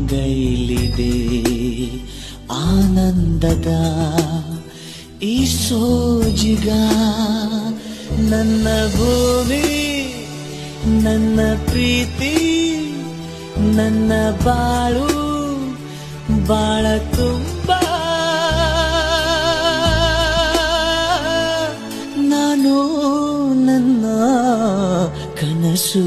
ಅಂಗೈಲಿದೆ ಆನಂದದ ಈ ಸೋಜಿಗ. ನನ್ನ ಭೂಮಿ, ನನ್ನ ಪ್ರೀತಿ, ನನ್ನ ಬಾಳು ಬಾಳ ತುಂಬ. ನಾನು ನನ್ನ ಕನಸು